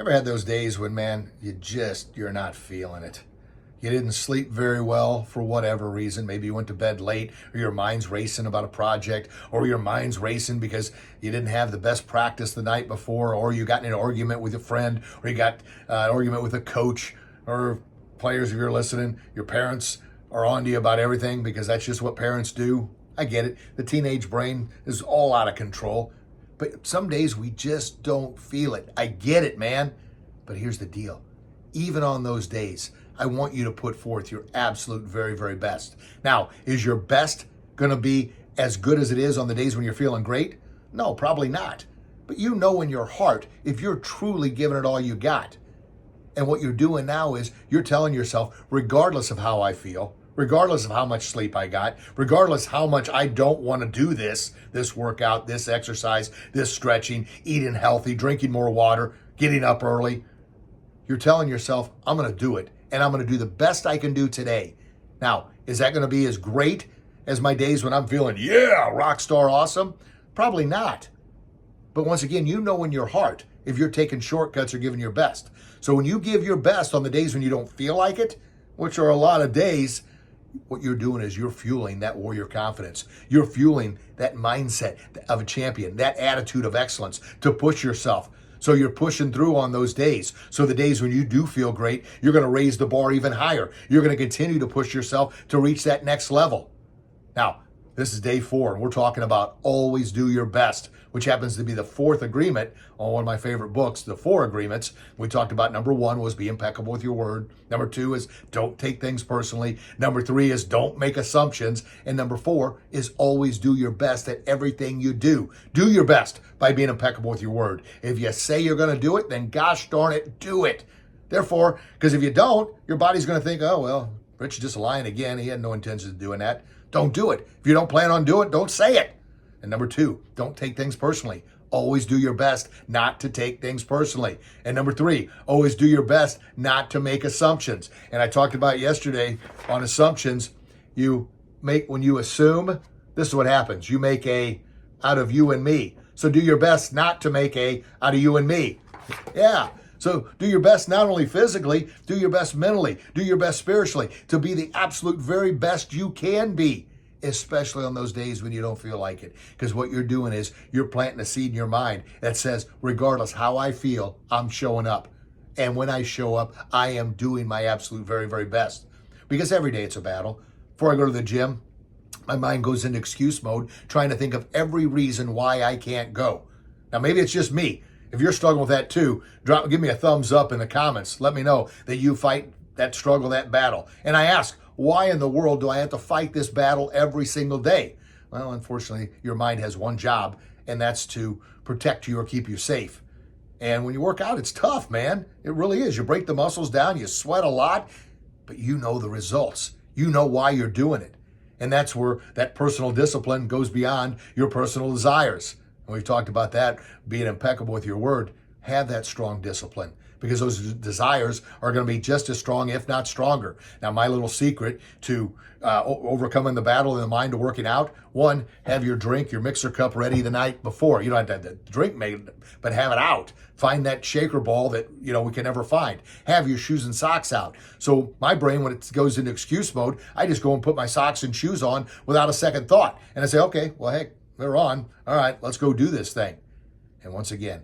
Ever had those days when, man, you're not feeling it? You didn't sleep very well for whatever reason. Maybe you went to bed late, or your mind's racing about a project, or your mind's racing because you didn't have the best practice the night before, or you got in an argument with a friend, or you got an argument with a coach, or players, if you're listening, your parents are on to you about everything because that's just what parents do. I get it. The teenage brain is all out of control. But some days we just don't feel it. I get it, man. But here's the deal. Even on those days, I want you to put forth your absolute very, very best. Now, is your best going to be as good as it is on the days when you're feeling great? No, probably not. But you know in your heart if you're truly giving it all you got. And what you're doing now is you're telling yourself, regardless of how I feel, regardless of how much sleep I got, regardless how much I don't want to do this workout, this exercise, this stretching, eating healthy, drinking more water, getting up early, you're telling yourself, I'm going to do it, and I'm going to do the best I can do today. Now, is that going to be as great as my days when I'm feeling, yeah, rock star awesome? Probably not. But once again, you know in your heart if you're taking shortcuts or giving your best. So when you give your best on the days when you don't feel like it, which are a lot of days, what you're doing is you're fueling that warrior confidence. You're fueling that mindset of a champion, that attitude of excellence to push yourself. So you're pushing through on those days. So the days when you do feel great, you're going to raise the bar even higher. You're going to continue to push yourself to reach that next level. Now, this is day 4, and we're talking about always do your best, which happens to be the 4th agreement on one of my favorite books, The 4 Agreements. We talked about number 1 was be impeccable with your word. Number 2 is don't take things personally. Number 3 is don't make assumptions. And number 4 is always do your best at everything you do. Do your best by being impeccable with your word. If you say you're going to do it, then gosh darn it, do it. Therefore, because if you don't, your body's going to think, oh, well, Rich is just lying again. He had no intention of doing that. Don't do it. If you don't plan on doing it, don't say it. And number 2, don't take things personally. Always do your best not to take things personally. And number 3, always do your best not to make assumptions. And I talked about yesterday on assumptions. When you assume, this is what happens. You make a out of you and me. So do your best not to make a out of you and me. Yeah. So do your best not only physically, do your best mentally, do your best spiritually to be the absolute very best you can be, especially on those days when you don't feel like it. Because what you're doing is you're planting a seed in your mind that says, regardless how I feel, I'm showing up. And when I show up, I am doing my absolute very, very best. Because every day it's a battle. Before I go to the gym, my mind goes into excuse mode, trying to think of every reason why I can't go. Now, maybe it's just me. If you're struggling with that too, give me a thumbs up in the comments. Let me know that you fight that struggle, that battle. And I ask, why in the world do I have to fight this battle every single day? Well, unfortunately, your mind has one job, and that's to protect you or keep you safe. And when you work out, it's tough, man. It really is. You break the muscles down, you sweat a lot, but you know the results. You know why you're doing it. And that's where that personal discipline goes beyond your personal desires. And we've talked about that, being impeccable with your word. Have that strong discipline because those desires are going to be just as strong, if not stronger. Now, my little secret to overcoming the battle in the mind of working out, 1, have your drink, your mixer cup ready the night before. You don't have to have the drink made, but have it out. Find that shaker ball that, we can never find. Have your shoes and socks out. So my brain, when it goes into excuse mode, I just go and put my socks and shoes on without a second thought. And I say, okay, well, hey, they're on. All right, let's go do this thing. And once again,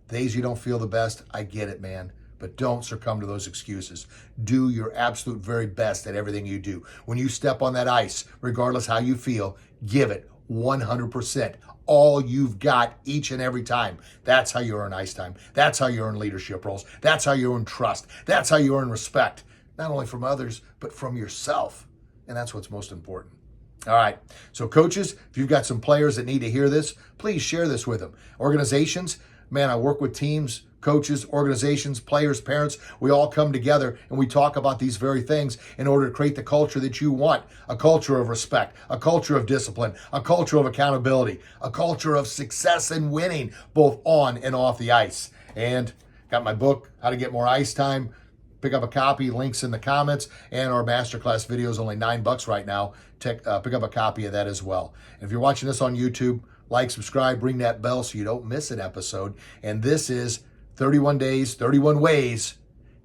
days you don't feel the best, I get it, man. But don't succumb to those excuses. Do your absolute very best at everything you do. When you step on that ice, regardless how you feel, give it 100%. All you've got each and every time. That's how you earn ice time. That's how you earn leadership roles. That's how you earn trust. That's how you earn respect. Not only from others, but from yourself. And that's what's most important. All right. So coaches, if you've got some players that need to hear this, please share this with them. Organizations, man, I work with teams, coaches, organizations, players, parents. We all come together and we talk about these very things in order to create the culture that you want. A culture of respect, a culture of discipline, a culture of accountability, a culture of success and winning, both on and off the ice. And got my book, How to Get More Ice Time. Pick up a copy, links in the comments, and our masterclass video is only $9 right now. Pick up a copy of that as well. And if you're watching this on YouTube, like, subscribe, ring that bell so you don't miss an episode. And this is 31 days, 31 ways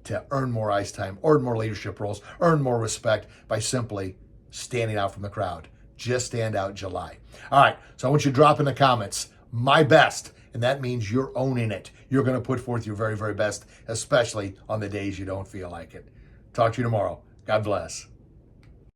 to earn more ice time, earn more leadership roles, earn more respect by simply standing out from the crowd. Just stand out July. All right, so I want you to drop in the comments, my best, and that means you're owning it. You're going to put forth your very, very best, especially on the days you don't feel like it. Talk to you tomorrow. God bless.